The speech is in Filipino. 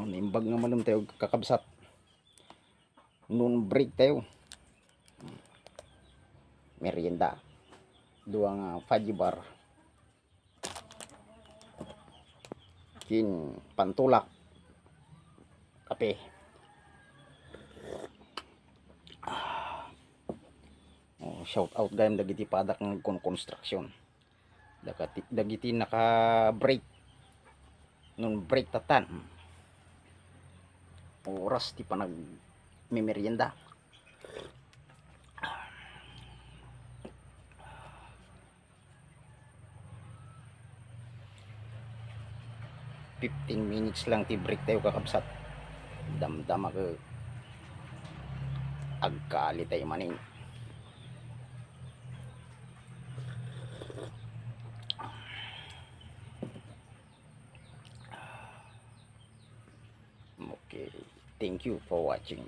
nimbag nga malum tayo kakabsat. Noon break tayo. Merienda. Duang fudgy bar. Kin pantulak. Kape. Shout out gayam dagiti padak ng construction. Dagiti naka break. Noon break tatan. Oras ti panag merienda. "15 minutes lang ti break tayo kakabsat. Damdama ko agkali tayo maning. Okay, thank you for watching.